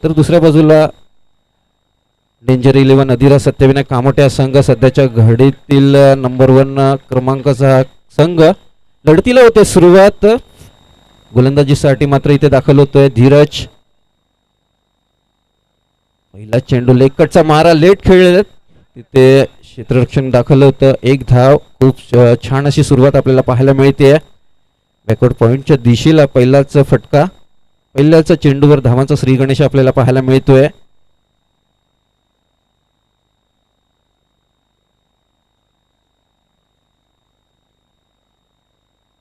तर दुसऱ्या बाजूला डेंजर 11 अधिरा सत्यविनायक कामोटे संघ सध्याच्या घडीतील नंबर 1 क्रमांकाचा संघ लढतीला होते सुरुवात. गोलंदाजीसाठी मात्र इथे दाखल होतोय धीरज. पहिला चेंडू लेग कटचा मारा लेट खेळले तिथे क्षेत्ररक्षण दाखल होतं. एक धाव. खूप छान अशी सुरुवात आपल्याला पाहायला मिळते. बॅकवर्ड पॉइंटच्या दिशेला पहिलाच फटका. पहिल्याच चेंडूवर धावांचा श्री गणेश आपल्याला पाहायला मिळतोय.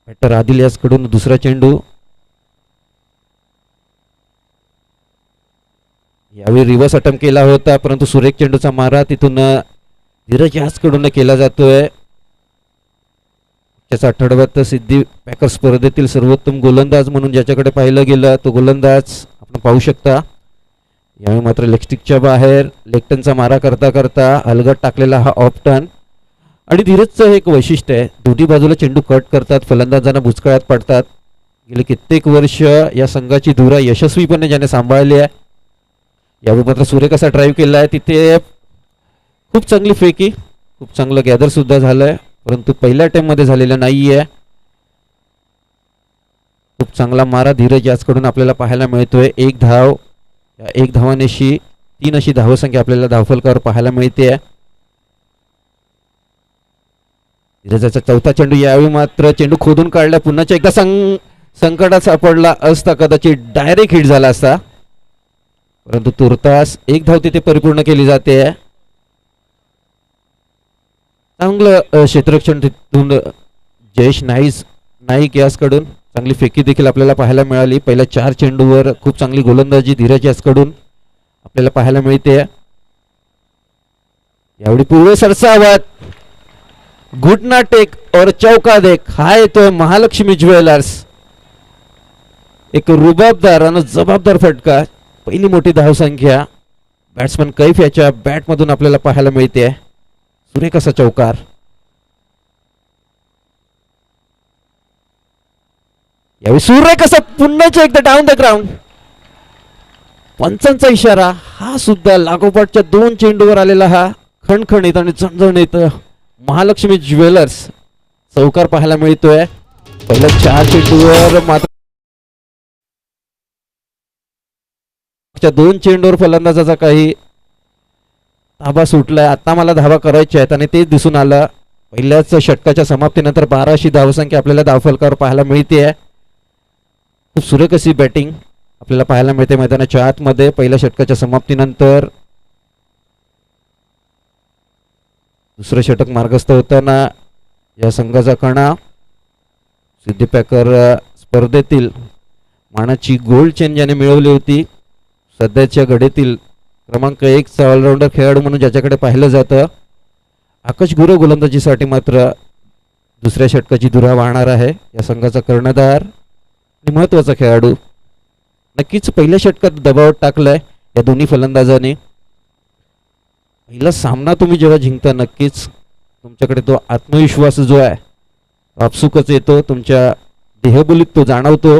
बॅटर आदिल यासकडून दुसरा चेंडू. यावेळी रिव्हर्स अटेम्प्ट केला होता परंतु सुरेख चेंडूचा मारा तिथून धीरज यासकडून केला जातोय. त्याचा आठवड्यात सिद्धी पॅकर स्पर्धेतील सर्वोत्तम गोलंदाज म्हणून ज्याच्याकडे पाहिलं गेलं तो गोलंदाज आपण पाहू शकता. यावेळी मात्र लेगस्टिकच्या बाहेर लेगटनचा मारा करता करता अलगट टाकलेला हा ऑफ टर्न. आणि धीरजचं एक वैशिष्ट्य आहे दोन्ही बाजूला चेंडू कट करतात फलंदाजांना भुचकळ्यात पडतात. गेले कित्येक वर्ष या संघाची धुरा यशस्वीपणे ज्याने सांभाळली आहे. यावेळी मात्र सुरेख असा ड्राईव्ह केला आहे तिथे खूप चांगली फेकी खूप चांगलं गॅदर सुद्धा झालंय परंतु पहिल्या अटेम्प्टमध्ये झालेलं नाहीये. खूप चांगला मारा धीरज याचकडून आपल्याला पाहायला मिळतोय. एक धाव. या एक धावानेशी 3 अशी धावसंख्या आपल्याला धावफलकावर पाहायला मिळते. धीरजाचा चौथा चेंडू. यावेळी मात्र चेंडू खोदून काढला पुन्हा एकदा संकटात सापडला असता कदाचित डायरेक्ट हिट झाला असता परंतु तुर्तास एक धाव तिथे परिपूर्ण केली जाते. चांगलं क्षेत्ररक्षण तिथून जयेश नाईक यासकडून चांगली फेकी देखील आपल्याला पाहायला मिळाली. पहिल्या 4 चेंडूवर खूप चांगली गोलंदाजी धीरज यासकडून आपल्याला पाहायला मिळते. यावेळी पूर्वे सरसावत घुटना टेक और चौका देख हा येतोय महालक्ष्मी ज्वेलर्स. एक रुबाबदार आणि जबाबदार फटका. पहिली मोठी धावसंख्या बॅट्समन कैफ याच्या बॅटमधून आपल्याला पाहायला मिळते. सुरेख असा चौकार. यावेळी सुरेख असा पुन्हा एकदा डाऊन द ग्राउंड. पंचांचा इशारा. हा सुद्धा लागोपाठच्या 2 चेंडूवर आलेला हा खणखणीत आणि झणझणीत महालक्ष्मी ज्वेलर्स चौकार पाहायला मिळतोय. पहिल्या 4 चेंडूवर मात्र 2 चेंडूवर फलंदाजाचा काही ताबा सुटलाय. आता मला धावा करायच्या आहेत आणि तेच दिसून आलं. पहिल्याच षटकाच्या समाप्तीनंतर 12 अशी धावसंख्या आपल्याला धावफलकावर पाहायला मिळते. खूप सुरेख अशी बॅटिंग आपल्याला पाहायला मिळते मैदानाच्या आतमध्ये. पहिल्या षटकाच्या समाप्तीनंतर दुसरं षटक मार्गस्थ होताना या संघाचा कणा सिद्धी पॅकर स्पर्धेतील मानाची गोल्ड चेन ज्याने मिळवली होती. सध्याच्या घडीतील क्रमांक 1 ऑलराऊंडर खेळाडू म्हणून ज्याच्याकडे पाहिलं जातं. आकाश गुरव गोलंदाजीसाठी मात्र दुसऱ्या षटकाची धुरा वाहणार आहे या संघाचा कर्णधार आणि महत्त्वाचा खेळाडू. नक्कीच पहिल्या षटकात दबाव टाकलाय या दोन्ही फलंदाजांनी. पहिला सामना तुम्ही जेव्हा जिंकता नक्कीच तुमच्याकडे तो आत्मविश्वास जो आहे तो आपसुकच येतो. तुमच्या देहबोलीत तो जाणवतो.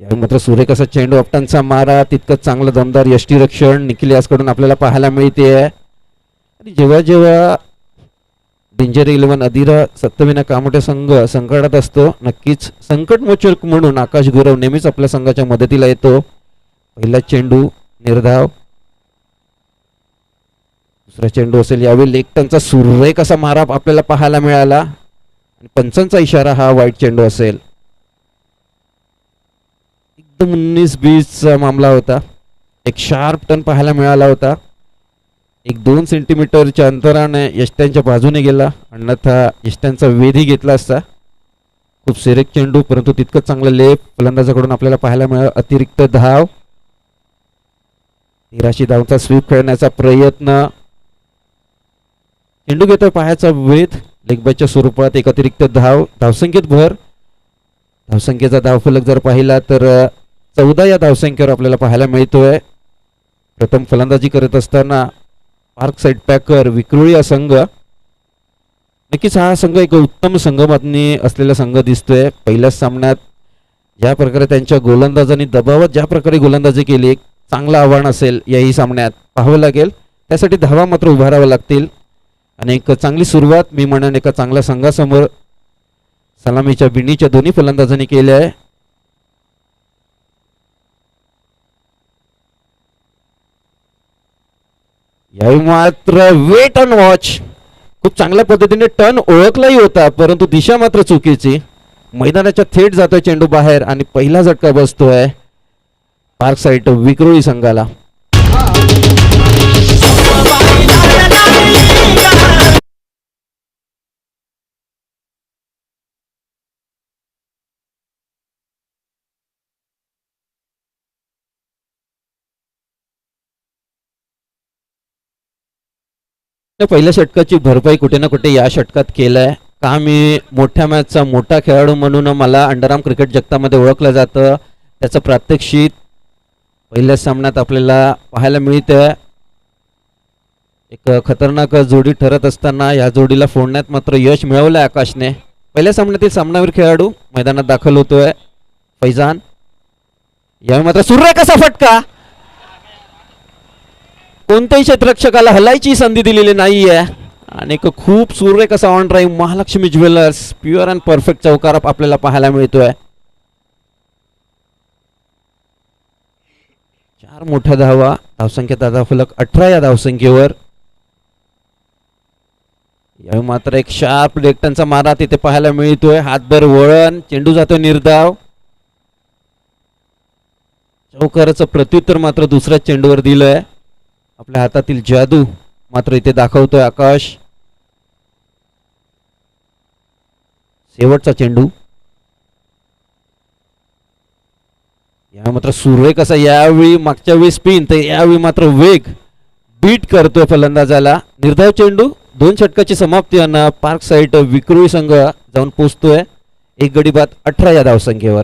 यावेळी मात्र सुरेख असा चेंडू ऑप्टनचा मारा तितकंच चांगलं दमदार यष्टीरक्षण निखिल यासकडून आपल्याला पाहायला मिळते. आणि जेव्हा जेव्हा डेंजर 11 अधिरा सत्यविनायक कामोटे संघ संकटात असतो नक्कीच संकटमोचक म्हणून आकाश गुरव नेहमीच आपल्या संघाच्या मदतीला येतो. पहिला चेंडू निर्धाव. दुसरा चेंडू असेल. यावेळी लेगटनचा सुरेख असा मारा आपल्याला पाहायला मिळाला आणि पंचांचा इशारा हा वाईट चेंडू असेल. एकदम 19-20 मामला होता. एक शार्प टर्न पाहायला मिळाला होता. 1-2 सेंटीमीटरच्या अंतराने यष्ट्यांच्या बाजूने गेला अन्यथा यष्ट्यांचा वेधही घेतला असता. खूप सुरेख चेंडू परंतु तितकंच चांगलं लेप फलंदाजाकडून आपल्याला पाहायला मिळाला. अतिरिक्त धाव. 13 धावांचा स्वीप खेळण्याचा प्रयत्न. चेंडू घेतोय पायाचा वेध लेगबायच्या स्वरूपात. एक अतिरिक्त धाव. धावसंख्येत भर. धावसंख्येचा धावफलक जर पाहिला तर 14 या धावसंख्येवर आपल्याला पाहायला मिळतोय. प्रथम फलंदाजी करत असताना पार्क साईड पॅकर विक्रोळी हा संघ. नक्कीच हा संघ एक उत्तम संघबांधणी असलेला संघ दिसतोय. पहिल्याच सामन्यात ज्या प्रकारे त्यांच्या गोलंदाजांनी दबावात ज्या प्रकारे गोलंदाजी केली, एक चांगलं आव्हान असेल याही सामन्यात पाहावं लागेल. त्यासाठी धावा मात्र उभाराव्या लागतील आणि एक चांगली सुरुवात मी म्हणेन एका चांगल्या संघासमोर सलामीच्या बिनीच्या दोन्ही फलंदाजांनी केल्या आहे. यावेळी मात्र वेट अँड वॉच, खूप चांगल्या पद्धतीने टर्न ओळखलाही होता परंतु दिशा मात्र चुकीची. मैदानाच्या थेट जातोय चेंडू बाहेर आणि पहिला झटका बसतोय पार्क साइड विक्रोळी संघाला. पहिल्या षटकाची भरपाई कुठे ना कुठे या षटकात केलाय. का मी मोठ्या मॅचचा मोठा खेळाडू म्हणून मला अंडरआर्म क्रिकेट जगतामध्ये ओळखलं जातं, त्याचं प्रात्यक्षिक पहिल्या सामन्यात आपल्याला पाहायला मिळतं. एक खतरनाक जोडी ठरत असताना या जोडीला फोडण्यात मात्र यश मिळवलंय आकाशने. पहिल्या सामन्यातील सामनावीर खेळाडू मैदानात दाखल होतोय फैजान. यावेळी मात्र सूर्य कसा फटका, कोणत्याही क्षेत्ररक्षकाला हलायची संधी दिलेली नाहीये आणि खूप सुरेख असा on drive Mahalakshmi jewellers pure and perfect चौकार आपल्याला पाहायला मिळतोय. 4 मोठ्या धावा, धावसंख्या धावफलक 18 या धावसंख्येवर. यावेळी मात्र एक शार्प लेफ्टनचा मारा तिथे पाहायला मिळतोय. हातभर वळण, चेंडू जातोय निर्धाव. चौकाराचं प्रत्युत्तर मात्र दुसऱ्या चेंडूवर दिलंय. आपल्या हातातील जादू मात्र इथे दाखवतोय आकाश. शेवटचा चेंडू. या मात्र सुरेख कसा, यावेळी मागच्या वेळी स्पिन तर यावेळी मात्र वेग बीट करतोय फलंदाजाला. निर्धाव चेंडू, 2 षटकाची समाप्ती आणि पार्क साइड विक्रोळी संघ जाऊन पोहोचतोय 1 गडी बाद 18 या धावसंख्येवर.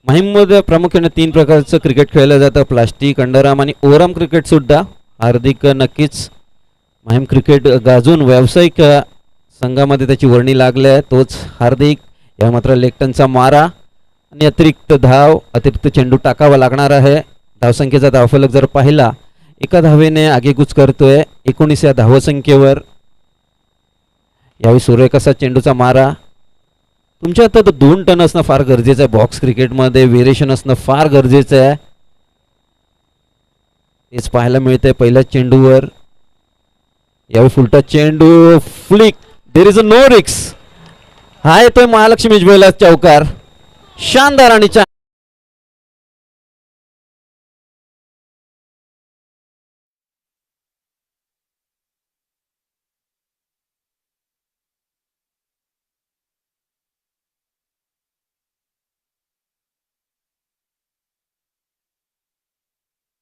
माहीममध्ये प्रामुख्याने 3 प्रकारचं क्रिकेट खेळलं जातं, प्लास्टिक, अंडरआर्म आणि ओव्हरआर्म क्रिकेट सुद्धा. हार्दिक नक्कीच माहीम क्रिकेट गाजून व्यावसायिक संघामध्ये त्याची वर्णी लागली आहे. तोच हार्दिक. या मात्र लेफ्टनचा मारा आणि अतिरिक्त धाव, अतिरिक्त चेंडू टाकावा लागणार आहे. धावसंख्येचा धावफलक जर पाहिला, एका धावेने आगेकूच करतोय 19 या धावसंख्येवर. यावेळी सुरेख असा चेंडूचा मारा. तुमच्या हातात 2 टन असणं फार गरजेचं आहे. बॉक्स क्रिकेटमध्ये व्हेरिएशन असणं फार गरजेचं आहे. तेच पाहायला मिळतंय पहिल्या चेंडूवर. यावेळी फुलटा चेंडू, flick, there is a no रिक्स. हा येतोय महालक्ष्मी ज्वेलर्स चौकार. शानदार आणि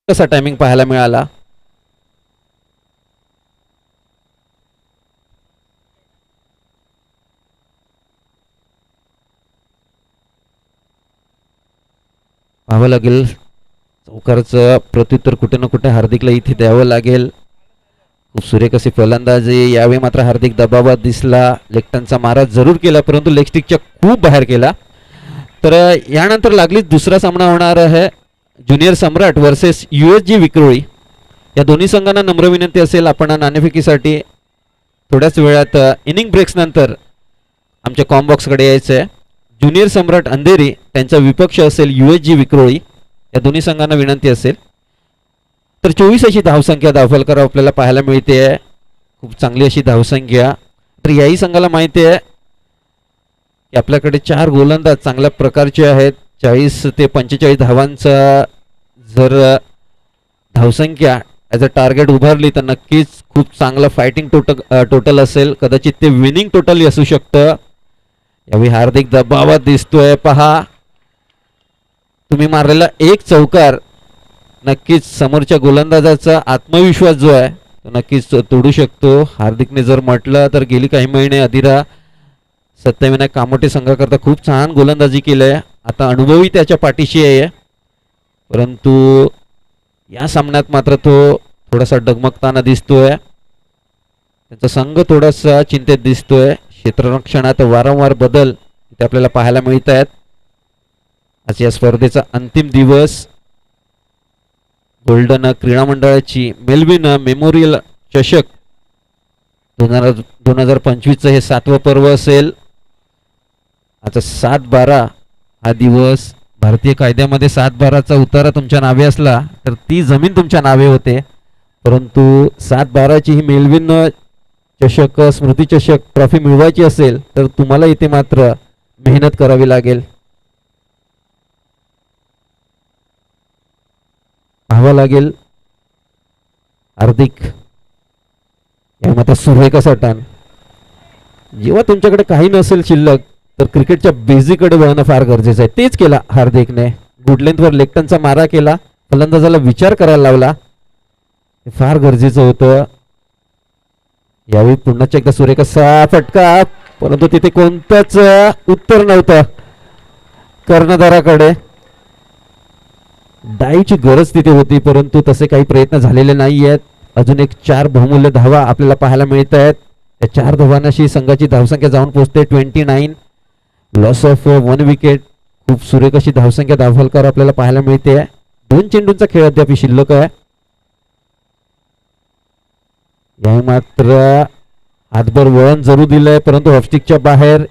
कसा टायमिंग पाहायला मिळाला. पाहावं लागेल चौकारचं प्रत्युत्तर कुठे ना कुठे हार्दिकला इथे द्यावं लागेल. खूप सुरेख असे फलंदाजी. यावेळी मात्र हार्दिक दबावात दिसला. लेफ्टनचा मारा जरूर केला परंतु लेगस्टिकच्या खूप बाहेर केला. तर यानंतर लागलीच दुसरा सामना होणार आहे ज्युनियर सम्राट वर्सेस USG विक्रोळी. या दोन्ही संघांना नम्र विनंती असेल, आपण नाणेफेकीसाठी थोड्याच वेळात इनिंग ब्रेक्स नंतर आमच्या कॉम्बॉक्सकडे यायचं आहे. ज्युनियर सम्राट अंधेरी त्यांचा विपक्ष असेल USG विक्रोळी. या दोन्ही संघांना विनंती असेल. तर 24 अशी धावसंख्या धावफलकर आपल्याला पाहायला मिळते आहे. खूप चांगली अशी धावसंख्या. तर याही संघाला माहिती आहे की आपल्याकडे 4 गोलंदाज चांगल्या प्रकारचे आहेत. 40 ते 45 धावांचा जर धावसंख्या ॲज अ टार्गेट उभारली तर नक्कीच खूप चांगलं फायटिंग टोटल असेल. कदाचित ते विनिंग टोटल असू शकतं. यावेळी हार्दिक दबावात दिसतोय. पहा, तुम्ही मारलेला एक चौकार नक्कीच समोरच्या गोलंदाजाचा आत्मविश्वास जो आहे तो नक्कीच तोडू शकतो. हार्दिकने जर म्हटलं तर गेली काही महिने अधिरा सत्यविनायक कामोटे संघाकरता खूप छान गोलंदाजी केलंय. आता अनुभवी त्याच्या पाठीशी आहे, परंतु या सामन्यात मात्र तो थोडासा डगमगताना दिसतोय. त्यांचा संघ थोडासा चिंतेत दिसतोय. क्षेत्ररक्षणात वारंवार बदल इथे आपल्याला पाहायला मिळत आहेत. आज या स्पर्धेचा अंतिम दिवस. गोल्डन क्रीडा मंडळाची मेलविन मेमोरियल चषक 2025चं हे 7वं पर्व असेल. आता 7/12 हा दिवस. भारतीय कायद्यामध्ये 7/12चा उतारा तुमच्या नावे असला तर ती जमीन तुमच्या नावे होते, परंतु 7/12ची ही मेलविन चषक स्मृती चषक ट्रॉफी मिळवायची असेल तर तुम्हाला इथे मात्र मेहनत करावी लागेल. पाहावं लागेल. हार्दिक यामध्ये सुरेख असा टर्न. जेव्हा तुमच्याकडे काही नसेल शिल्लक तर क्रिकेटच्या बेसिककडे वळणं फार गरजेचं आहे. तेच केला हार्दिकने. गुड लेंथवर लेग टर्नचा मारा केला. फलंदाजाला विचार करायला लावला. हे फार गरजेचं होतं. यावेळी पुन्हा एकदा सुरेख असा फटका, परंतु तिथे कोणतंच उत्तर नव्हतं कर्णधाराकडे. डाईची गरज तिथे होती, परंतु तसे काही प्रयत्न झालेले नाही आहेत. अजून एक 4 बहुमूल्य धावा आपल्याला पाहायला मिळत आहेत. त्या 4 धावांशी संघाची धावसंख्या जाऊन पोहोचते 29. Loss of 1 wicket. खूप सुरेख अशी धावसंख्या धावफलकावर आपल्याला पाहायला मिळते. 2 चेंडूंचा खेळ अद्याप शिल्लक आहे. या मात्र हातभर वळण जरूर दिलंय, परंतु ऑफस्टिकच्या बाहेर.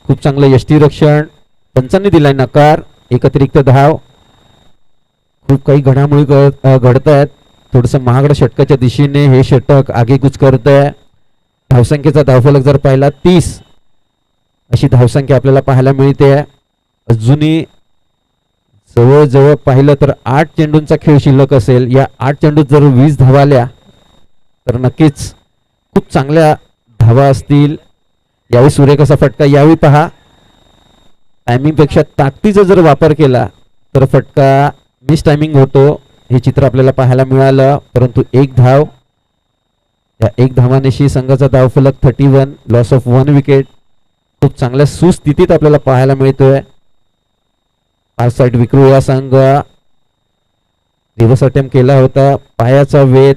खूप चांगलं यष्टीरक्षण. पंचांनी दिलाय नकार. एक अतिरिक्त धाव. खूप काही घडामोडी घडत आहेत. थोडंसं महागड्या षटकाच्या दिशेने हे षटक आगेकूच करत आहे. धावसंख्येचा धावफलक जर पाहिला 30 अशी धावसंख्या आपल्याला पाहायला मिळते. अजूनही जवळजवळ पाहिलं तर 8 चेंडूंचा खेळ शिल्लक असेल. या 8 चेंडूत जर 20 धावा आल्या तर नक्कीच खूप चांगल्या धावा असतील. यावेळी सुरेख असा फटका. यावेळी पहा, टायमिंगपेक्षा ताकदीचा जर वापर केला तर फटका मिस टायमिंग होतो. हे चित्र आपल्याला पाहायला मिळालं, परंतु एक धाव. या एक धावानेशी संघाचा धावफलक 31. Loss of 1 wicket. खूप चांगल्या सुस्थितीत आपल्याला पाहायला मिळतोय. 5 साईड विक्रू या संघ दिवस अटेम्प्ट केला होता. पायाचा वेध.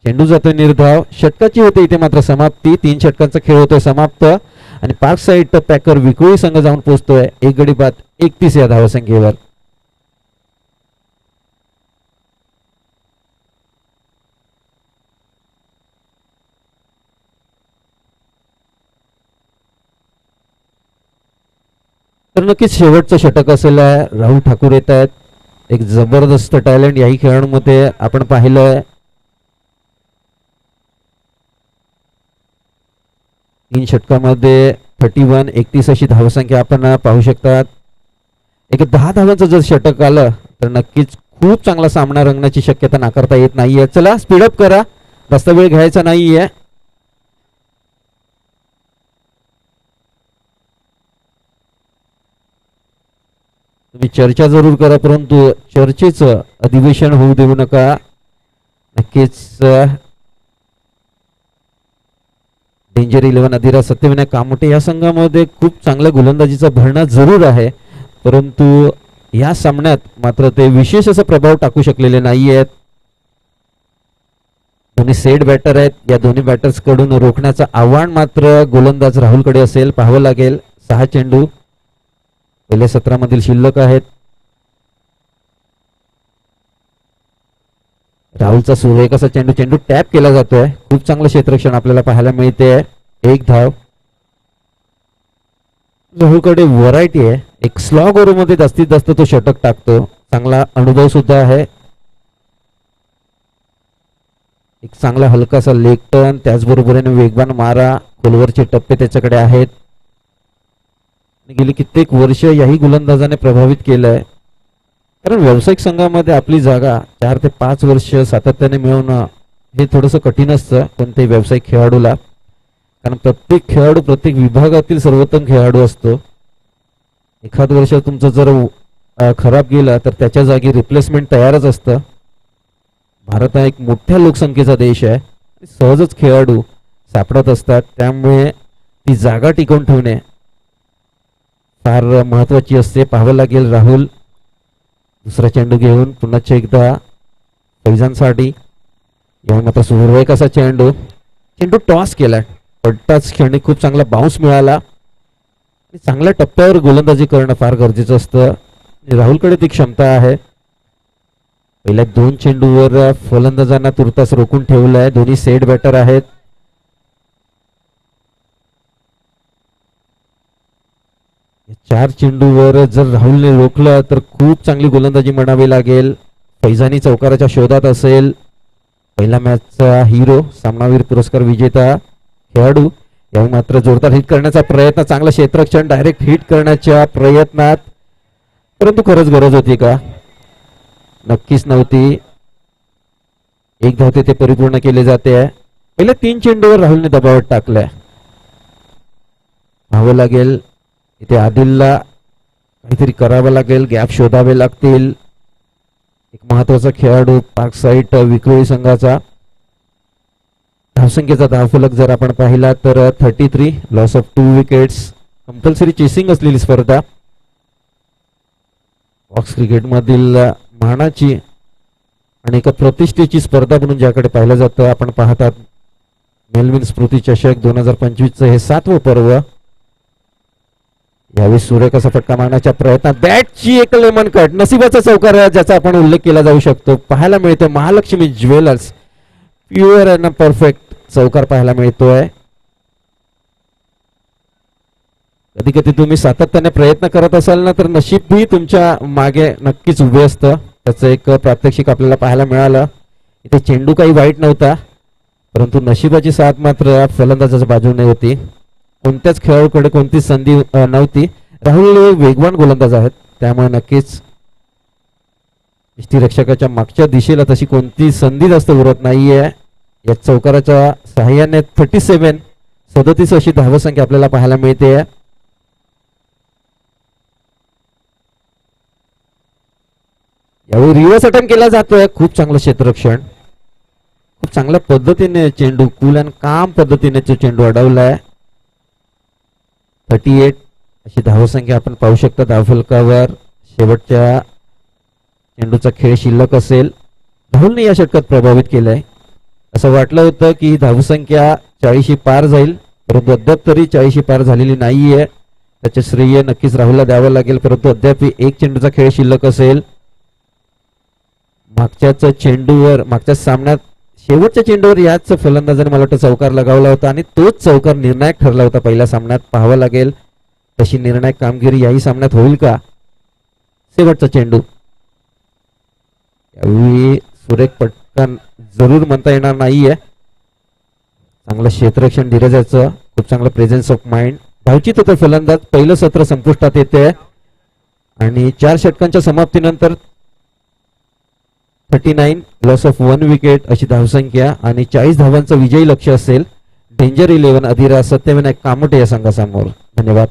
चेंडू जातोय निर्धाव. षटकाची होते इथे मात्र समाप्ती. 3 षटकांचा खेळ होतोय समाप्त आणि पार्क साईड पॅकर विक्रोळी संघ जाऊन पोहोचतोय 1 गडी बाद 31 या धावसंख्येवर. तर नक्कीच शेवटचं षटक असेल. राहुल ठाकूर येत आहेत. एक जबरदस्त टॅलेंट याही खेळाडूंमध्ये आपण पाहिलंय. 3 षटकामध्ये 31 31 अशी धावसंख्या आपण पाहू शकतात. एक 10 धावांचं जर षटक आलं तर नक्कीच खूप चांगला सामना रंगण्याची शक्यता नाकारता येत नाहीये. चला स्पीडअप करा, जास्त वेळ घ्यायचा नाहीये. तुम्ही चर्चा जरूर करा, परंतु चर्चेचं अधिवेशन होऊ देऊ नका. नक्कीच डेंजर 11 अधिरा सत्यविनायक कामोटे या संघामध्ये खूप चांगल्या गोलंदाजीचा भरणा जरूर आहे, परंतु या सामन्यात मात्र ते विशेष असा प्रभाव टाकू शकलेले नाही आहेत. दोन्ही सेट बॅटर आहेत. या दोन्ही बॅटर्स कडून रोखण्याचं आव्हान मात्र गोलंदाज राहुलकडे असेल. पाहावं लागेल. 6 चेंडू पहिल्या सत्रामधील शिल्लक आहेत. राहुलचा सुरेख असा चेंडू टॅप केला जातोय. खूप चांगलं क्षेत्ररक्षण आपल्याला पाहायला मिळते. 1 धाव. राहुलकडे व्हरायटी आहे. एक स्लॉग ओव्हर मध्ये जास्तीत जास्त तो षटक टाकतो. चांगला अनुभव सुद्धा आहे. एक चांगला हलकासा लेग टर्न, त्याचबरोबरीने वेगवान मारा, खोलवरचे टप्पे त्याच्याकडे आहेत. गेली कित्येक वर्ष याही गोलंदाजाने प्रभावित केलंय. कारण व्यावसायिक संघामध्ये आपली जागा 4 ते 5 वर्ष सातत्याने मिळवणं हे थोडंसं कठीण असतं कोणत्याही व्यावसायिक खेळाडूला. कारण प्रत्येक खेळाडू प्रत्येक विभागातील सर्वोत्तम खेळाडू असतो. एखाद वर्ष तुमचं जर खराब गेला तर त्याच्या जागी रिप्लेसमेंट तयारच असतं. भारत हा एक मोठ्या लोकसंख्येचा देश आहे. सहजच खेळाडू सापडत असतात, त्यामुळे ती जागा टिकवून ठेवणे फार महत्वाची असते. पाहावं लागेल राहुल दुसरा चेंडू घेऊन पुन्हा एकदा फैजांसाठी. यावेळी मात्र सुरेख असा चेंडू चेंडू टॉस केलाय. पडताच क्षणी खूप चांगला बाउन्स मिळाला. चांगल्या टप्प्यावर गोलंदाजी करणं फार गरजेचं असतं. राहुलकडे ती क्षमता आहे. पहिल्या 2 चेंडूवर फलंदाजांना तुर्तास रोखून ठेवलं आहे. दोन्ही सेट बॅटर आहेत. चार चेंडूवर जर राहुलने रोखलं तर खूप चांगली गोलंदाजी म्हणावी लागेल. फैजानी चौकाराच्या शोधात असेल. पहिल्या मॅचचा हिरो सामनावीर पुरस्कार विजेता खेळाडू. यावेळी मात्र जोरदार हिट करण्याचा प्रयत्न. चांगला क्षेत्ररक्षण डायरेक्ट हिट करण्याच्या प्रयत्नात, परंतु खरंच गरज होती का? नक्कीच नव्हती. एक धाव ते परिपूर्ण केले जाते आहे. पहिल्या 3 चेंडूवर राहुलने दबावात टाकलाय. पाहावं लागेल इथे आदिलला काहीतरी करावं लागेल. गॅप शोधावे लागतील. एक महत्वाचा खेळाडू पार्क साईट विक्रोळी संघाचा. धावसंख्येचा धावफलक जर आपण पाहिला तर 33, loss of 2 wickets. Compulsory chasing असलेली स्पर्धा. बॉक्स क्रिकेटमधील मानाची आणि एका प्रतिष्ठेची स्पर्धा म्हणून ज्याकडे पाहिलं जातं. आपण पाहतात मेलविन स्मृती चषक 2025चं हे 7वं पर्व. यावेळी सुरेख असा फटका मारण्याच्या प्रयत्नात बॅटची एक लेमन कट. नशिबाचा चौकार ज्याचा आपण उल्लेख केला जाऊ शकतो. पाहायला मिळतो Mahalakshmi jewellers pure and perfect चौकार पाहायला मिळतोय. कधी कधी तुम्ही सातत्याने प्रयत्न करत असाल ना तर नशीबही तुमच्या मागे नक्कीच उभे असतं. त्याचं एक प्रात्यक्षिक आपल्याला पाहायला मिळालं. इथे चेंडू काही वाईट नव्हता, परंतु नशिबाची साथ मात्र फलंदाजाच्या बाजूने होती. कोणत्याच खेळाडूकडे कोणतीच संधी नव्हती. राहुल वेगवान गोलंदाज आहेत, त्यामुळे नक्कीच यष्टीरक्षकाच्या मागच्या दिशेला तशी कोणती संधी जास्त उरत नाहीये. या चौकाराच्या सहाय्याने 37 अशी धावसंख्या आपल्याला पाहायला मिळते. यावेळी रिव्हर्स अटेम्प्ट केला जातोय. खूप चांगलं क्षेत्ररक्षण. खूप चांगल्या पद्धतीने चेंडू कूल अँड काम पद्धतीने तो चेंडू अडवलाय. 38 अशी धावसंख्या आपण पाहू शकता धावफलकावर. शेवटच्या चेंडूचा खेळ शिल्लक असेल. राहुलने या षटकात प्रभावित केलंय. असं वाटलं होतं की धावसंख्या 40 पार जाईल, परंतु अद्याप तरी 40 पार झालेली नाहीये. त्याचे श्रेय नक्कीच राहुलला द्यावं लागेल, परंतु अद्याप एक चेंडूचा खेळ शिल्लक असेल. मागच्याच चेंडूवर मागच्या सामन्यात शेवटच्या चेंडूवर याच फलंदाजाने मला वाटतं चौकार लगावला होता आणि तोच चौकार निर्णायक ठरला होता पहिल्या सामन्यात. पाहावं लागेल तशी निर्णायक कामगिरी याही सामन्यात होईल का? शेवटचा चेंडू. यावेळी सुरेख पटकन जरूर म्हणता येणार नाहीये. चांगलं क्षेत्ररक्षण धीरजाचं. खूप चांगलं प्रेझेन्स ऑफ माइंड. धावचित होतं फलंदाज. पहिलं सत्र संपुष्टात येते आणि 4 षटकांच्या समाप्तीनंतर 39, लॉस ऑफ 1 विकेट अशी धावसंख्या आणि 40 धावांचं विजयी लक्ष असेल डेंजर 11 अधिरा सत्यविनायक कामोटे या संघासमोर. धन्यवाद.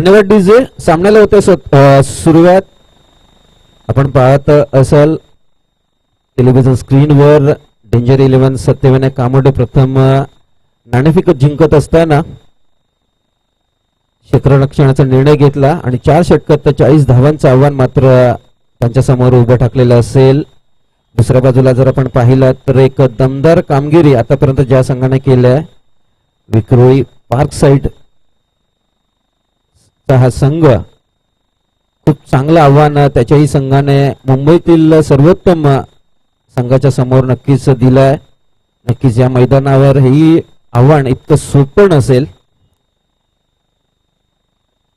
धन्यवाद डीजे. सामन्याला होते सुरुवात. आपण पाहत असाल टेलिव्हिजन स्क्रीनवर डेंजर 11 सत्यवान कामोडे प्रथम नाणेफेक जिंकत असताना क्षेत्ररक्षणाचा निर्णय घेतला आणि 4 षटकात 40 धावांचं आव्हान मात्र त्यांच्या समोर उभं ठाकलेलं असेल. दुसऱ्या बाजूला जर आपण पाहिलं तर एक दमदार कामगिरी आतापर्यंत ज्या संघाने केलंय विक्रोळी पार्क साइड चा हा संघ खूप चांगलं आव्हान त्याच्याही संघाने मुंबईतील सर्वोत्तम संघाच्या समोर नक्कीच दिलाय. नक्कीच या मैदानावर ही आव्हान इतकं सोपं नसेल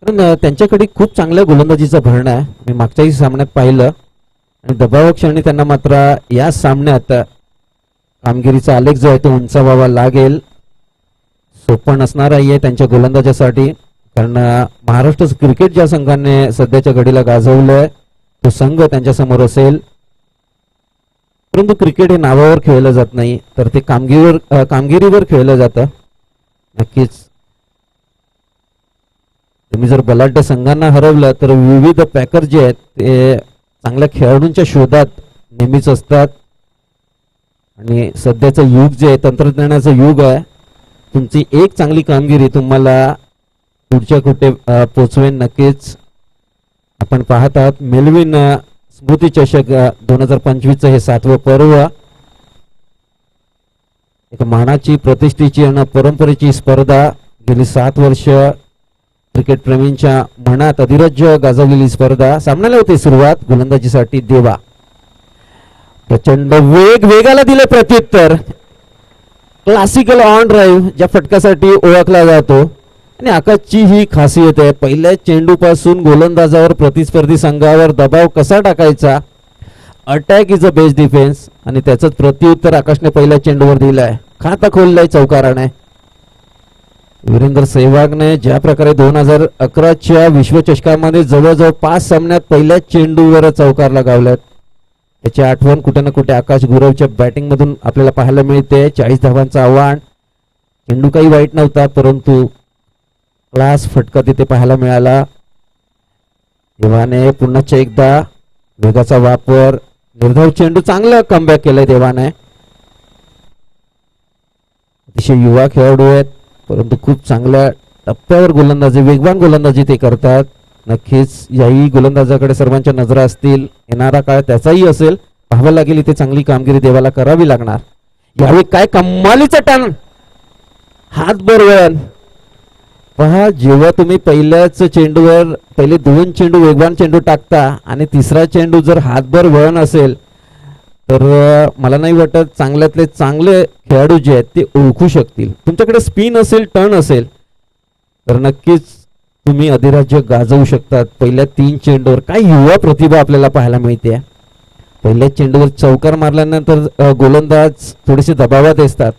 कारण त्यांच्याकडे खूप चांगल्या गोलंदाजीचा भरणा आहे. मी मागच्याही सामन्यात पाहिलं आणि दबावाक्षणी त्यांना मात्र या सामन्यात कामगिरीचा आलेख जो आहे तो उंचावावा लागेल. सोपं नसणार आहे त्यांच्या गोलंदाजासाठी कारण महाराष्ट्र क्रिकेट ज्या संघाने सध्याच्या घडीला गाजवलंय तो संघ त्यांच्या समोर असेल. परंतु क्रिकेट हे नावावर खेळलं जात नाही तर ते कामगिरीवर खेळलं जातं. नक्कीच तुम्ही जर बलाढ्य संघांना हरवलं तर विविध पॅकर जे आहेत ते चांगल्या खेळाडूंच्या शोधात नेहमीच असतात आणि सध्याचं युग जे आहे तंत्रज्ञानाचं युग आहे. तुमची एक चांगली कामगिरी तुम्हाला पुढच्या कुठे पोचवेन. नक्कीच आपण पाहत आहात मेलविन स्मृती चषक 2025 हे 7वं पर्व. एक मानाची प्रतिष्ठेची आणि परंपरेची स्पर्धा. गेली 7 वर्ष क्रिकेट प्रेमींच्या मनात अधिराज्य गाजवलेली स्पर्धा. सामन्याला होते सुरुवात. गोलंदाजीसाठी देवा. प्रचंड वेगाला दिले प्रत्युत्तर. क्लासिकल ऑन ड्राईव्ह ज्या फटकासाठी ओळखला जातो आणि आकाशची ही खासियत आहे. पहिल्या चेंडूपासून गोलंदाजावर प्रतिस्पर्धी संघावर दबाव कसा टाकायचा. Attack is a best defence आणि त्याच प्रत्युत्तर आकाशने पहिल्या चेंडूवर दिलाय. खाता खोललाय चौकाराने. वीरेंद्र सेहवागने ज्या प्रकारे 2011च्या विश्वचषकामध्ये जवळजवळ 5 सामन्यात पहिल्या चेंडूवर चौकार लगावल्यात त्याची आठवण कुठे ना कुठे आकाश गुरवच्या बॅटिंग मधून आपल्याला पाहायला मिळते. 40 धावांचं आव्हान. चेंडू काही वाईट नव्हता परंतु क्लास फटका तिथे पाहायला मिळाला. देवाने पुन्हा एकदा वेगाचा वापर. निर्धाव चेंडू. चांगला कमबॅक केलाय देवाने. अतिशय युवा खेळाडू आहेत परंतु खूप चांगल्या टप्प्यावर गोलंदाजी वेगवान गोलंदाजी ते करतात. नक्कीच याही गोलंदाजाकडे सर्वांच्या नजरा असतील. येणारा काळ त्याचाही असेल. पाहावं लागेल इथे चांगली कामगिरी देवाला करावी लागणार. यावेळी काय कमालीचा टर्न. हात बरोबर पहा. जेव्हा तुम्ही पहिल्याच चेंडूवर पहिले 2 चेंडू वेगवान चेंडू टाकता आणि तिसरा चेंडू जर हातभर वळण असेल तर मला नाही वाटत चांगल्यातले चांगले खेळाडू जे आहेत ते ओळखू शकतील. तुमच्याकडे स्पिन असेल टर्न असेल तर नक्कीच तुम्ही अधिराज्य गाजवू शकतात. पहिल्या 3 चेंडूवर काय युवा प्रतिभा आपल्याला पाहायला मिळते. पहिल्या चेंडूवर चौकार मारल्यानंतर गोलंदाज थोडेसे दबावात असतात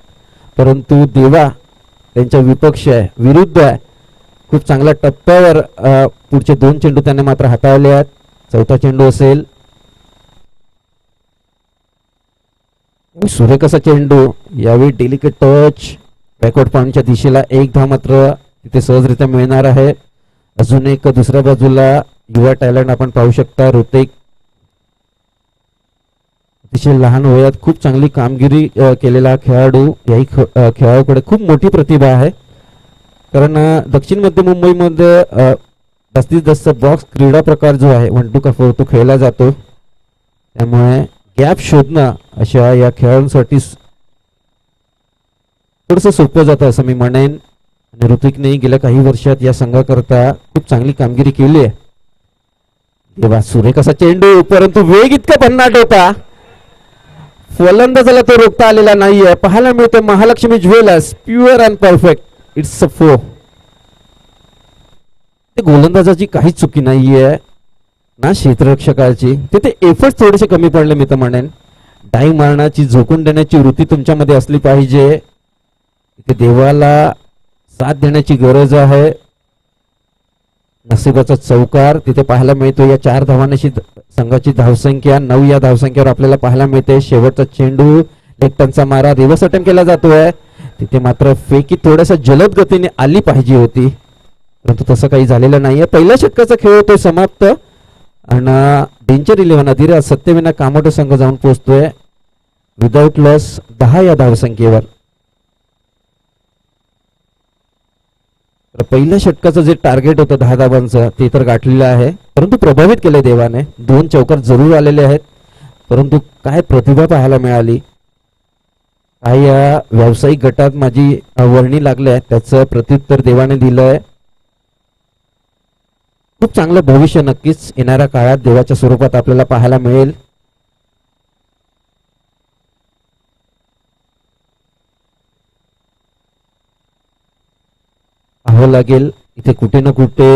परंतु देवा त्यांच्या विपक्ष आहे विरुद्ध आहे. खूप चांगल्या टप्प्यावर पुढचे 2 चेंडू त्याने मात्र हाताळले आहेत. चौथा चेंडू असेल. सुरेख असा चेंडू. यावेळी डेलिकेट टच. बॅकवर्ड पॉइंटच्या दिशेला 1 धाव मात्र तिथे सहजरित्या मिळणार आहे. अजून एक दुसऱ्या बाजूला युवा टॅलेंट आपण पाहू शकता. ऋतिक अतिशय लहान वयात खूप चांगली कामगिरी केलेला खेळाडू. याही खेळाडूकडे खूप मोठी प्रतिभा आहे कारण दक्षिण मध्य मुंबईमध्ये जास्तीत जास्त बॉक्स क्रीडा प्रकार जो आहे 1 2 का 4 तो खेळला जातो. त्यामुळे गॅप शोधणं अशा या खेळाडूंसाठी थोडंसं सोपं जातं असं मी म्हणेन. आणि ऋतिकने गेल्या काही वर्षात या संघाकरता खूप चांगली कामगिरी केली आहे. तेव्हा सुरेख असा चेंडू परंतु वेग इतका भन्नाट होता फलंदाजाला तो रोखता आलेला नाहीये. पाहायला मिळतं Mahalakshmi jewellers pure and perfect. It's a 4. ते गोलंदाजाची काही चुकी नाहीये ना क्षेत्ररक्षकाची. तिथे एफर्ट थोडेसे कमी पडले मी तर म्हणेन. डाईव्ह मारण्याची झोकून देण्याची वृत्ती तुमच्यामध्ये असली पाहिजे. इथे देवाला साथ देण्याची गरज आहे. नशिबाचा चौकार तिथे पाहायला मिळतो. या 4 धावांची संघाची धावसंख्या 9 या धावसंख्येवर आपल्याला पाहायला मिळते. शेवटचा चेंडू लेग टर्नचा मारा रिव्हर्स अटेम्प्ट केला जातोय. तिथे मात्र फेकी थोड्याशा जलद गतीने आली पाहिजे होती. परंतु तसं काही झालेलं नाहीये. पहिल्या षटकाचा खेळ होतोय समाप्त आणि डेंजर 11 अधिराज सत्यविनायक कामोटे संघ जाऊन पोहोचतोय विदाउट लॉस 10 या धावसंख्येवर. तर पहिल्या षटकाचं जे टार्गेट होतं 10 धावांचं ते तर गाठलेलं आहे, परंतु प्रभावित केले देवाने. 2 चौकार जरूर आलेले आहेत, परंतु काय प्रतिभा पाहायला मिळाली. काय या व्यावसायिक गटात माझी वर्णी लागली आहे त्याचं प्रत्युत्तर देवाने दिलंय. खूप चांगलं भविष्य नक्कीच येणाऱ्या काळात देवाच्या स्वरूपात आपल्याला पाहायला मिळेल. पाहावं लागेल इथे कुठे ना कुठे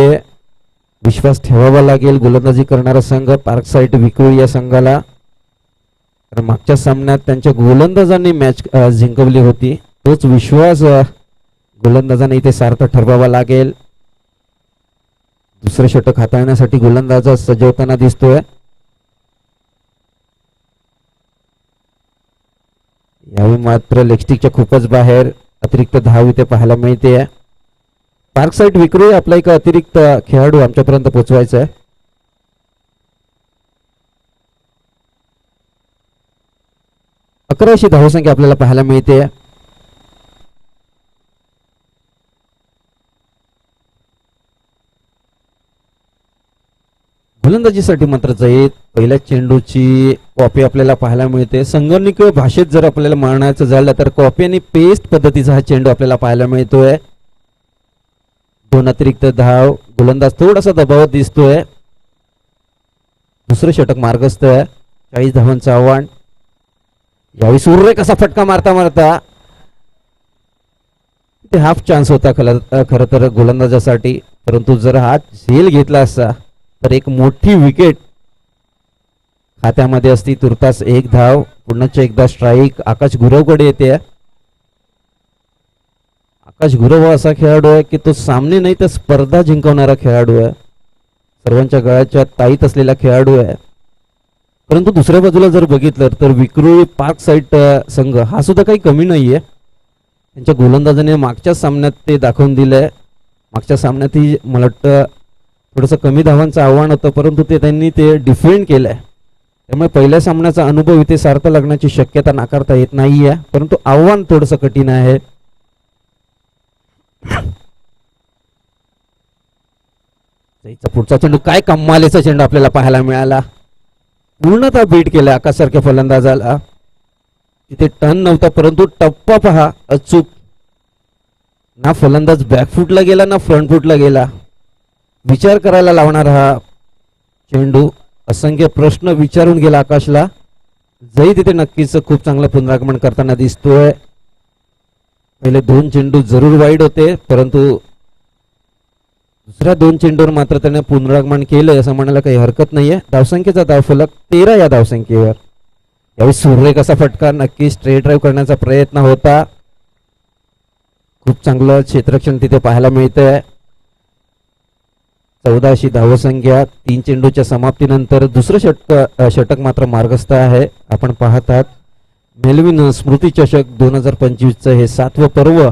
विश्वास ठेवावा लागेल गोलंदाजी करणारा संघ पार्कसाईड विक्रोळी या संघाला. कारण मागच्या सामन्यात त्यांच्या गोलंदाजांनी मॅच जिंकवली होती. तोच विश्वास गोलंदाजांना इथे सार्थ ठरवावा लागेल. दुसरं षटक हाताळण्यासाठी गोलंदाज सजवताना दिसतोय. यावेळी मात्र लेगस्टिकच्या खूपच बाहेर अतिरिक्त धाव इथे पाहायला मिळते. पार्कसाईड विक्रोळी आपला एक अतिरिक्त खेळाडू आमच्यापर्यंत पोहोचवायचा आहे. 11 धावसंख्या आपल्याला पाहायला मिळते. गोलंदाजीसाठी मात्र जयेत पहिल्या चेंडूची कॉपी आपल्याला पाहायला मिळते. संगणकीय भाषेत जर आपल्याला म्हणायचं झालं तर कॉपी आणि पेस्ट पद्धतीचा हा चेंडू आपल्याला पाहायला मिळतोय. 2 अतिरिक्त धाव, गोलंदाज थोडासा दबावात दिसतोय. दुसरं षटक मार्गस्थ आहे. 40 धावांचं आव्हान. यावेळी सूर्य कसा फटका मारता मारता ते हाफ चान्स होता खरं तर गोलंदाजासाठी, परंतु जर हा झेल घेतला असता तर एक मोठी विकेट खात्यामध्ये असती. तुर्तास 1 धाव, पुन्हा एकदा स्ट्राईक आकाश गुरवकडे येते. आकाश गुरव असा खेळाडू आहे की तो सामने नाही तर स्पर्धा जिंकवणारा खेळाडू आहे. सर्वांच्या गळ्याच्या ताईत असलेला खेळाडू आहे. परंतु दुसऱ्या बाजूला जर बघितलं तर विक्रोळी पार्कसाईड संघ हा सुद्धा काही कमी नाहीये. त्यांच्या गोलंदाजाने मागच्या सामन्यात ते दाखवून दिलंय. मागच्या सामन्यातही मला वाटतं थोडंसं कमी धावांचं आव्हान होतं, परंतु त्यांनी ते डिफेंड केलंय. त्यामुळे पहिल्या सामन्याचा अनुभव इथे सार्थ लागण्याची शक्यता नाकारता येत नाहीये, परंतु आव्हान थोडंसं कठीण आहे. पुढचा चेंडू काय कमालीचा चेंडू आपल्याला पाहायला मिळाला. पूर्णतः बीट केला आकाशसारख्या फलंदाजाला. तिथे टर्न नव्हता, परंतु टप्पा पहा अचूक. ना फलंदाज बॅकफुटला गेला ना फ्रंट फुटला गेला. विचार करायला लावणार हा चेंडू. असंख्य प्रश्न विचारून गेला आकाशला. जय तिथे नक्कीच खूप चांगलं पुनरागमन करताना दिसतोय. पहिले 2 चेंडू जरूर वाईड होते, परंतु दुसऱ्या 2 चेंडूवर मात्र त्याने पुनरागमन केलं असं म्हणायला काही हरकत नाहीये. धावसंख्येचा धावफलक 13 या धावसंख्येवर. यावेळी सूर्य कसा फटका, नक्की स्ट्रेट ड्राईव्ह करण्याचा प्रयत्न होता. खूप चांगलं क्षेत्ररक्षण तिथे पाहायला मिळतंय. 14 धावसंख्या 3 चेंडूच्या समाप्तीनंतर दुसरं षटक मात्र मार्गस्थ आहे. आपण पाहतात मेलविन स्मृती चषक 2025 हे 7वं पर्व.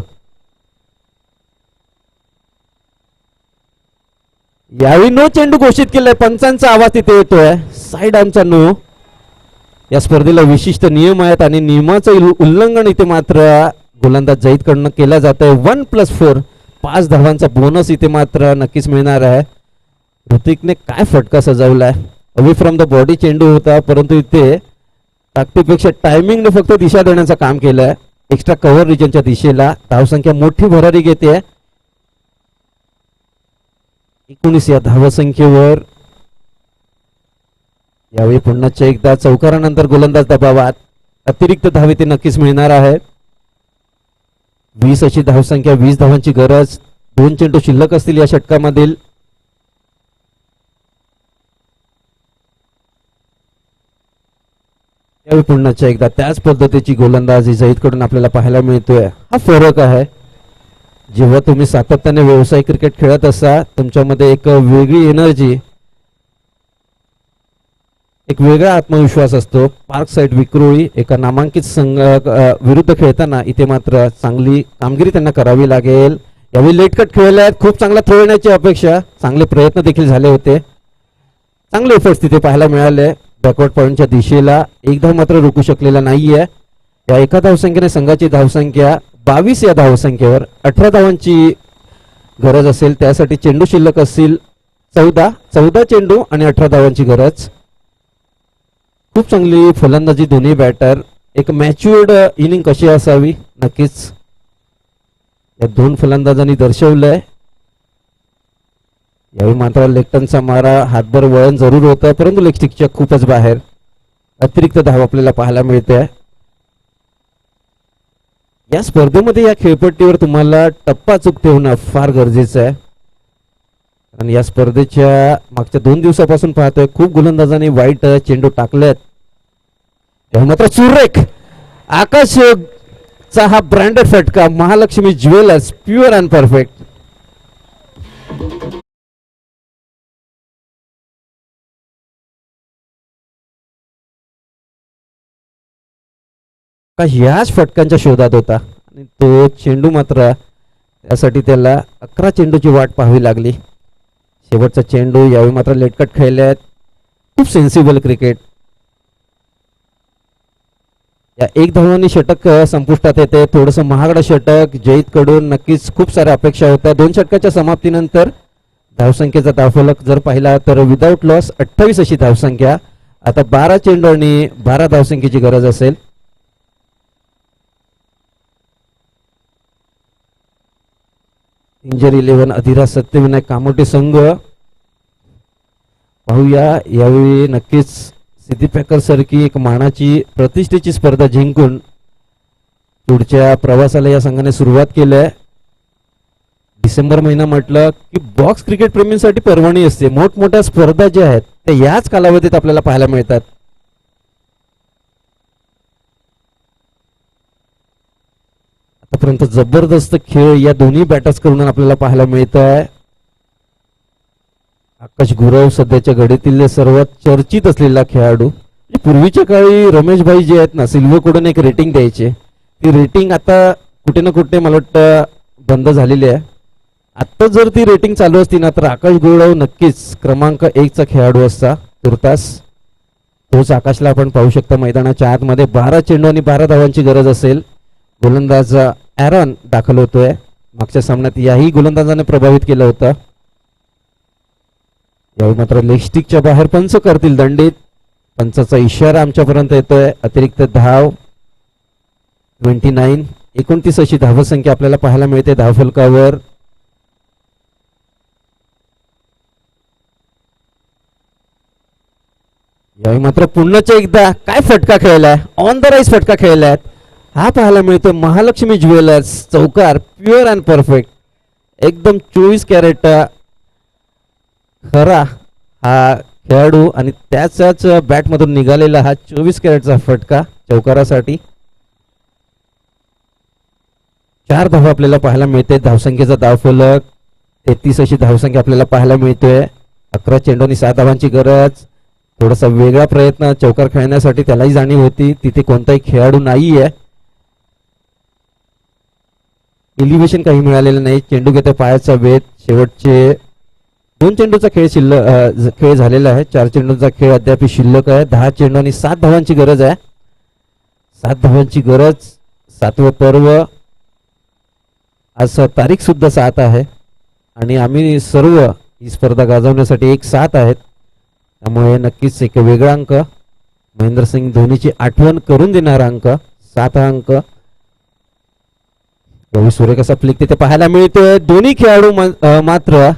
यावेळी नो चेंडू घोषित केलाय. पंचांचा आवाज तिथे येतोय. साईड आमचा नो. या स्पर्धेला विशिष्ट नियम आहेत आणि नियमाचं उल्लंघन इथे मात्र गोलंदाज जयीद कडनं केला जात आहे. 1+4 5 धावांचा बोनस इथे मात्र नक्कीच मिळणार आहे. ऋतिकने काय फटका सजवलाय. अवे फ्रॉम द बॉडी चेंडू होता, परंतु इथे ताकदीपेक्षा टायमिंगने फक्त दिशा देण्याचं काम केलंय. एक्स्ट्रा कव्हर रिजनच्या दिशेला धावसंख्या मोठी भरारी घेते. 19 या धावसंख्येवर. यावेळी पुन्हा एकदा चौकारानंतर गोलंदाज दबावात. अतिरिक्त धावे ते नक्कीच मिळणार आहे. 20 अशी धावसंख्या, 20 धावांची गरज. 2 चेंडू शिल्लक असतील या षटकामधील. यावेळी पुन्हा एकदा त्याच पद्धतीची गोलंदाजी जयीद कडून आपल्याला पाहायला मिळतोय. हा फरक आहे. जेव्हा तुम्ही सातत्याने व्यावसायिक क्रिकेट खेळत असा तुमच्यामध्ये एक वेगळी एनर्जी, एक वेगळा आत्मविश्वास असतो. पार्कसाईड विक्रोळी एका नामांकित संघ विरुद्ध खेळताना इथे मात्र चांगली कामगिरी त्यांना करावी लागेल. यावेळी लेट कट खेळले आहेत. खूप चांगला थ्रो येण्याची अपेक्षा, चांगले प्रयत्न देखील झाले होते. चांगले एफर्ट्स तिथे पाहायला मिळाले बॅकवर्ड पॉईंटच्या दिशेला. एकदा मात्र रोखू शकलेला नाहीये. या एका धावसंख्येने संघाची धावसंख्या 22 या धावसंख्येवर. 18 धावांची गरज असेल, त्यासाठी चेंडू शिल्लक असतील 14 चेंडू आणि 18 धावांची गरज. खूप चांगली फलंदाजी दोन्ही बॅटर. एक मॅच्युअर्ड इनिंग कशी असावी नक्कीच या दोन फलंदाजांनी दर्शवलंय. यावेळी मात्र लेफ्टनचा मारा, हातभर वळण जरूर होतं, परंतु लेगस्टिकच्या खूपच बाहेर. अतिरिक्त धाव आपल्याला पाहायला मिळते. या स्पर्धेमध्ये या खेळपट्टीवर तुम्हाला टप्पा चूक ठेवणं फार गरजेचं आहे. आणि या स्पर्धेच्या मागच्या 2 दिवसापासून पाहतोय खूप गोलंदाजांनी वाईट चेंडू टाकलेत. यावेळी मात्र सुरेख आकाश चा हा ब्रँडेड फटका. Mahalakshmi jewellers pure and perfect. याच फटकांच्या शोधात होता आणि तो चेंडू मात्र त्यासाठी त्याला 11 चेंडूची वाट पाहावी लागली. शेवटचा चेंडू. यावेळी मात्र लेटकट खेळले आहेत. खूप सेन्सिबल क्रिकेट. या एक धावांनी षटक संपुष्टात येते. थोडंसं महागडं षटक जयित कडून. नक्कीच खूप साऱ्या अपेक्षा होत्या. 2 षटकाच्या समाप्तीनंतर धावसंख्येचा धावफलक जर पाहिला तर विदाऊट लॉस 28 अशी धावसंख्या. आता 12 चेंडू आणि 12 धावसंख्येची गरज असेल. इंजर 11 अधिराज सत्यविनायक कामोटे संघ. पाहूया यावेळी नक्कीच सिद्धी पॅकर सारखी एक मानाची प्रतिष्ठेची स्पर्धा जिंकून पुढच्या प्रवासाला या संघाने सुरुवात केली आहे. डिसेंबर महिना म्हटलं की बॉक्स क्रिकेट प्रेमींसाठी पर्वणी असते. मोठमोठ्या स्पर्धा ज्या आहेत त्या याच कालावधीत आपल्याला पाहायला मिळतात. आतापर्यंत जबरदस्त खेळ या दोन्ही बॅटर्स कडून आपल्याला पाहायला मिळत आहे. आकाश गुरव सध्याच्या घडीतील सर्वात चर्चित असलेला खेळाडू. पूर्वीच्या काळी रमेश भाई जे आहेत ना सिल्वर कडून एक रेटिंग द्यायचे. ती रेटिंग आता कुठे ना कुठे मला वाटतं बंद झालेली आहे. आता जर ती रेटिंग चालू असती ना तर आकाश गुरव नक्कीच क्रमांक 1 चा खेळाडू असता तुर्तास. तोच आकाशला आपण पाहू शकता मैदानाच्या आतमध्ये. 12 चेंडू आणि 12 धावांची गरज असेल. गोलंदाज ॲरॉन दाखल होतोय. मागच्या सामन्यात याही गोलंदाजाने प्रभावित केलं होतं. यावेळी मात्र लेगस्टिकच्या बाहेर पंच करतील दंडित. पंचाचा इशारा आमच्यापर्यंत येतोय. अतिरिक्त धाव 29. 29 अशी धावसंख्या आपल्याला पाहायला मिळते धावफलकावर. यावेळी मात्र पुन्हा एकदा काय फटका खेळलाय. ऑन द राईस फटका खेळलाय. हा पाहायला मिळतो महालक्ष्मी ज्वेलर्स चौकार प्युअर अँड परफेक्ट. एकदम 24 कॅरेट खरा हा खेळाडू आणि त्याच्याच बॅटमधून निघालेला हा 24 कॅरेटचा फटका चौकारासाठी. 4 धावा आपल्याला पाहायला मिळते. धावसंख्येचा धावफलक 33 अशी धावसंख्या आपल्याला पाहायला मिळतोय. 11 चेंडू आणि 7 धावांची गरज. थोडासा वेगळा प्रयत्न चौकार खेळण्यासाठी त्यालाही जाणीव होती. तिथे कोणताही खेळाडू नाहीये. एलिव्हेशन काही मिळालेलं नाही. चेंडू घेतो पायाचा वेध. शेवटचे 2 चेंडूचा खेळ झालेला आहे. 4 चेंडूचा खेळ अद्याप शिल्लक आहे. 10 चेंडू आणि 7 धावांची गरज आहे. 7 धावांची गरज. 7वं पर्व. आज तारीख सुद्धा 7 आहे आणि आम्ही सर्व ही स्पर्धा गाजवण्यासाठी एक साथ आहेत. त्यामुळे नक्कीच एक वेगळा अंक. महेंद्रसिंग धोनीची आठवण करून देणारा अंक 7 हा अंक. सुरेख असा फ्लिक तिथे पाहायला मिळतोय. दोन्ही खेळाडू मात्र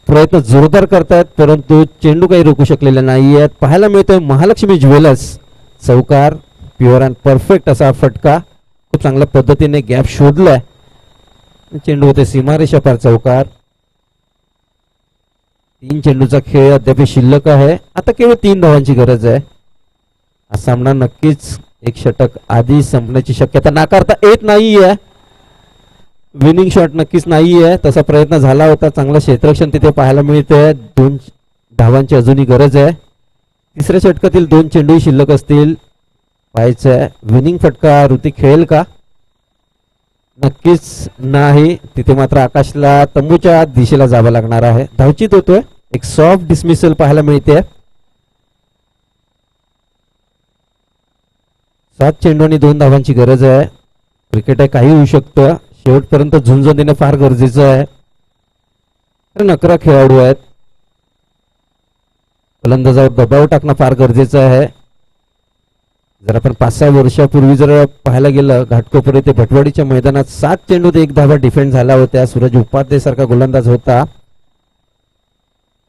प्रयत्न जोरदार करतायत परंतु चेंडू काही रोखू शकलेले नाही आहेत. पाहायला मिळतोय महालक्ष्मी ज्वेलर्स चौकार प्युअर अँड परफेक्ट असा फटका. खूप चांगल्या पद्धतीने गॅप शोधलाय. चेंडू होते सीमारेषा पार चौकार. 3 चेंडूचा खेळ अद्याप शिल्लक आहे. आता केवळ 3 धावांची गरज आहे. हा सामना नक्कीच एक षटक आधी संपण्याची शक्यता नाकारता येत नाहीये. विनिंग शॉट नक्कीच नाहीये. तसा प्रयत्न झाला होता. चांगलं क्षेत्ररक्षण तिथे पाहायला मिळतंय. 2 धावांची अजूनही गरज आहे. तिसऱ्या षटकातील 2 चेंडू शिल्लक असतील. पाहायचंय विनिंग फटका ऋतिक खेळेल का. नक्कीच नाही, तिथे मात्र आकाशला तंबूच्या दिशेला जावं लागणार आहे. धावचीत होतोय, एक सॉफ्ट डिसमिसल पाहायला मिळते. 7 चेंडू आणि 2 धावांची गरज आहे. क्रिकेट आहे, काही होऊ शकतं. शेवटपर्यंत झुंज देणं फार गरजेचं आहे. 11 खेळाडू आहेत. फलंदाजावर दबाव टाकणं फार गरजेचं आहे. जर आपण 5-6 वर्षापूर्वी जर पाहायला गेलं, घाटकोपर ते भटवाडीच्या मैदानात 7 चेंडूत 1 धावा डिफेंड झाला होत्या. सूरज उपाध्ये सारखा गोलंदाज होता.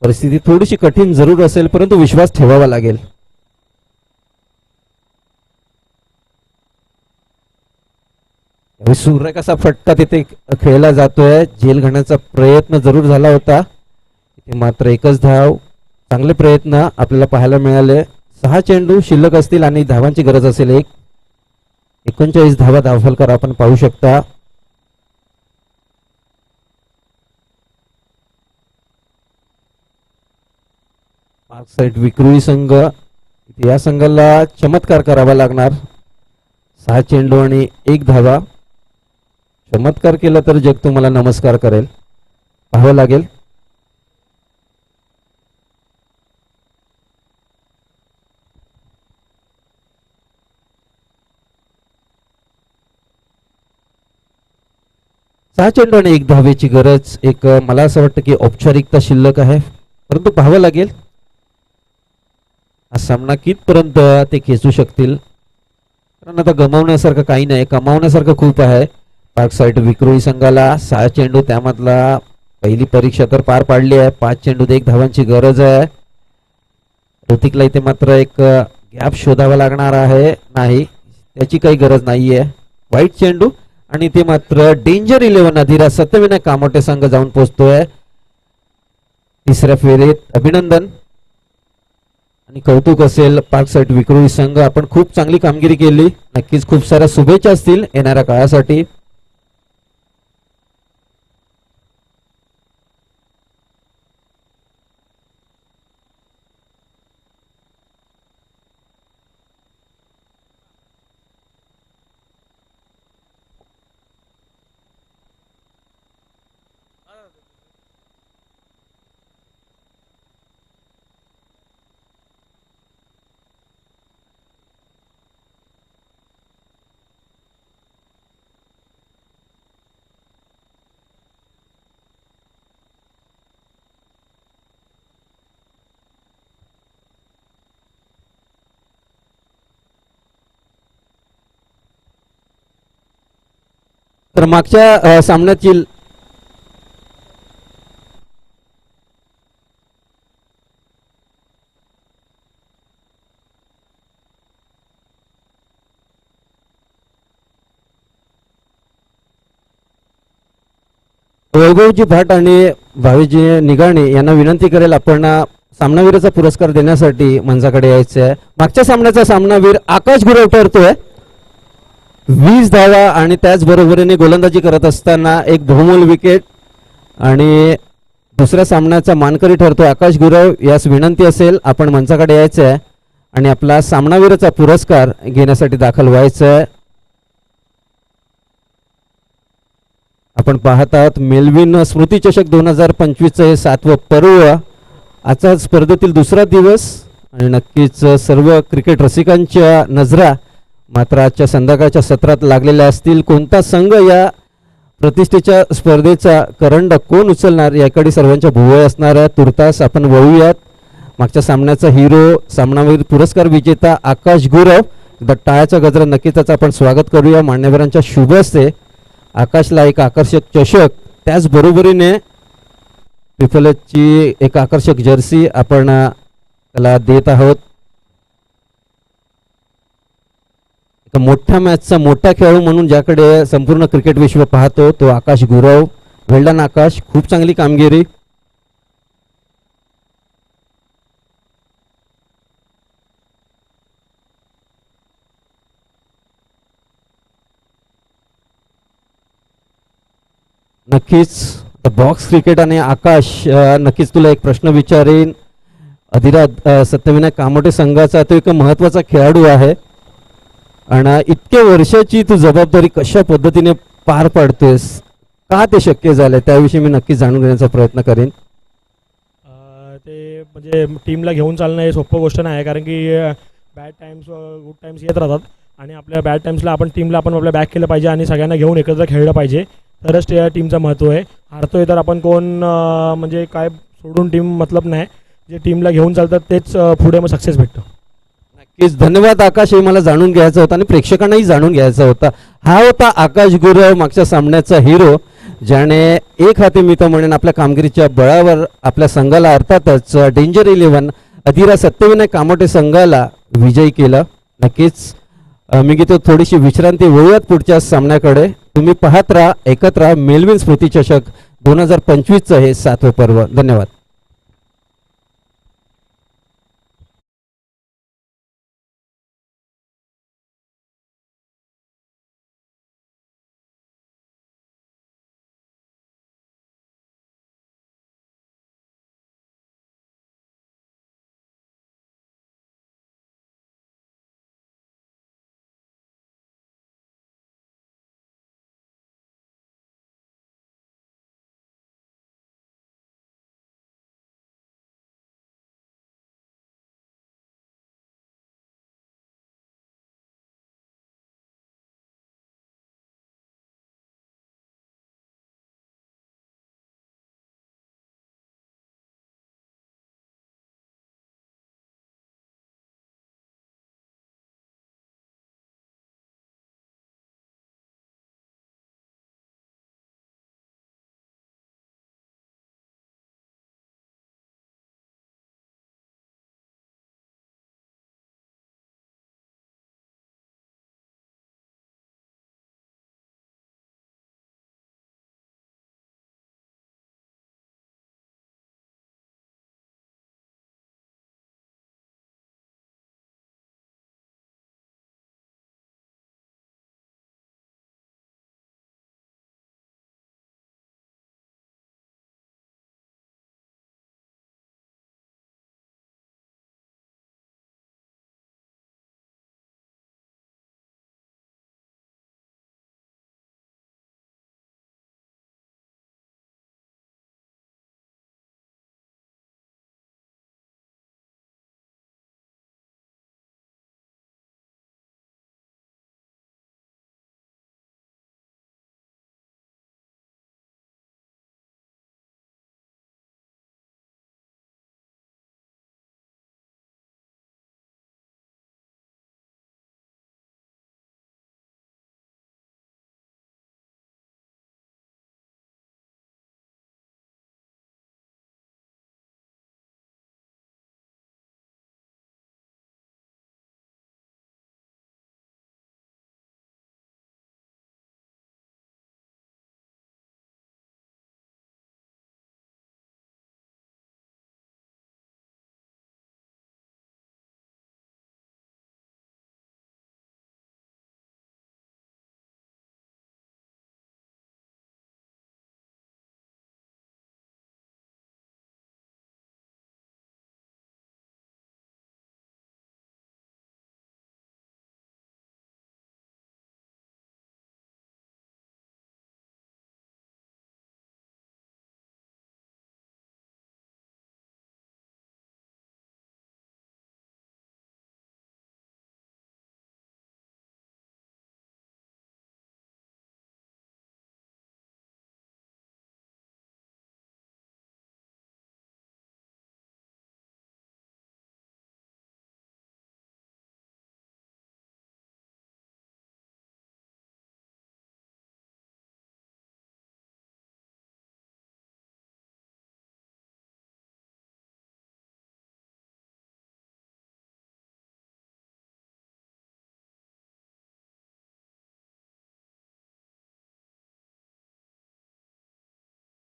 परिस्थिती थोडीशी कठीण जरूर असेल, परंतु विश्वास ठेवावा लागेल. सूर्य कसा फटका तिथे खेळला जातोय. झेल घालण्याचा प्रयत्न जरूर झाला होता, इथे मात्र एकच धाव. चांगले प्रयत्न आपल्याला पाहायला मिळाले. 6 चेंडू शिल्लक असतील आणि धावांची गरज असेल 39 धावा धावफलकर आपण पाहू शकता. मार्क साइड विक्रोळी संघ, या संघाला चमत्कार करावा लागणार. 6 चेंडू आणि 1 धावा. चमत्कार केला तर जग तुम्हाला नमस्कार करेल. पाहावं लागेल. सहा चेंडू आणि 1 धावेची गरज. मला असं वाटतं की औपचारिकता शिल्लक आहे, परंतु पाहावं लागेल हा सामना कितपर्यंत ते खेचू शकतील. कारण आता गमावण्यासारखं काही नाही, कमावण्यासारखं खूप आहे. पार्क साइड विक्रोळी संघाला 6 चेंडू, त्यामधला पहिली परीक्षा तर पार पाडली आहे. 5 चेंडूत 1 धावांची गरज आहे. ऋतिकला इथे मात्र एक गॅप शोधावा लागणार आहे. नाही, त्याची काही गरज नाहीये. वाईट चेंडू आणि ते मात्र डेंजर 11 अधिरा सत्यविनायक कामोटे संघ जाऊन पोहोचतोय 3ऱ्या फेरीत. अभिनंदन आणि कौतुक असेल पार्क साइड विक्रोळी संघ, आपण खूप चांगली कामगिरी केली. नक्कीच खूप साऱ्या शुभेच्छा असतील येणाऱ्या काळासाठी. तर मागच्या सामन्याची वैभवजी भाट आणि भावेजी निगाणे यांना विनंती करेल आपण सामनावीराचा पुरस्कार देण्यासाठी मंचाकडे यायचं आहे. मागच्या सामन्याचा सामनावीर आकाश गुरव ठरतोय. 20 धावा आणि त्याचबरोबरीने गोलंदाजी करत असताना एक बहुमोल विकेट. आणि दुसऱ्या सामन्याचा मानकरी ठरतो आकाश गुरव. यास विनंती असेल आपण मंचाकडे यायचं आहे आणि आपला सामनावीराचा पुरस्कार घेण्यासाठी दाखल व्हायचं आहे. आपण पाहत आहात मेलविन स्मृती चषक 2025 हे 7वं पर्व. आजचा स्पर्धेतील दुसरा दिवस आणि नक्कीच सर्व क्रिकेट रसिकांच्या नजरा मात्र आजच्या संध्याकाळच्या सत्रात लागलेल्या असतील. कोणता संघ या प्रतिष्ठेच्या स्पर्धेचा करंडा कोण उचलणार याकडे सर्वांच्या भुवया असणार आहे. तुर्तास आपण वळूयात मागच्या सामन्याचा हिरो, सामनावीर पुरस्कार विजेता आकाश गुरव. टाळ्याचा गजरा नक्कीच त्याचं आपण स्वागत करूया. मान्यवरांच्या शुभ हस्ते आकाशला एक आकर्षक चषक, त्याचबरोबरीने पिफलची एक आकर्षक जर्सी आपण त्याला देत आहोत. एक मोठ्या मॅचचा मोठा खेळाडू म्हणून ज्याकडे संपूर्ण क्रिकेट विश्व पाहतो तो आकाश गुरव. वेल्डन आकाश, खूप चांगली कामगिरी. नक्कीच बॉक्स क्रिकेट आणि आकाश, नक्कीच तुला एक प्रश्न विचारेन. अधिरा सत्यविनायक कामोटे संघाचा तो एक महत्त्वाचा खेळाडू आहे आणि इतक्या वर्षाची तू जबाबदारी कशा पद्धतीने पार पाडतोयस, का ते शक्य झालं त्याविषयी मी नक्कीच जाणून घेण्याचा प्रयत्न करेन. ते म्हणजे टीमला घेऊन चालणं हे सोपं गोष्ट नाही आहे, कारण की बॅड टाईम्स गुड टाईम्स येत राहतात आणि आपल्या बॅड टाईम्सला आपण टीमला आपण आपल्या बॅक केलं पाहिजे आणि सगळ्यांना घेऊन एकत्र खेळलं पाहिजे, तरच त्या टीमचं महत्त्व आहे. हारतोय तर आपण कोण म्हणजे काय सोडून टीम मतलब नाही, जे टीमला घेऊन चालतात तेच पुढे मग सक्सेस भेटतो. नक्कीच धन्यवाद आकाश, हे मला जाणून घ्यायचं होतं आणि प्रेक्षकांनाही जाणून घ्यायचा होता. हा होता आकाश गुरव, मागच्या सामन्याचा हिरो, ज्याने एक हाती मी तर म्हणेन आपल्या कामगिरीच्या बळावर आपल्या संघाला अर्थातच डेंजर 11 अधीरा सत्यविनायक कामोटे संघाला विजयी केलं. नक्कीच मी घेतो थोडीशी विश्रांती, वळूयात पुढच्या सामन्याकडे. तुम्ही पाहत राहा, ऐकत राहा मेलविन स्मृती चषक 2025चं हे 7वं पर्व. धन्यवाद.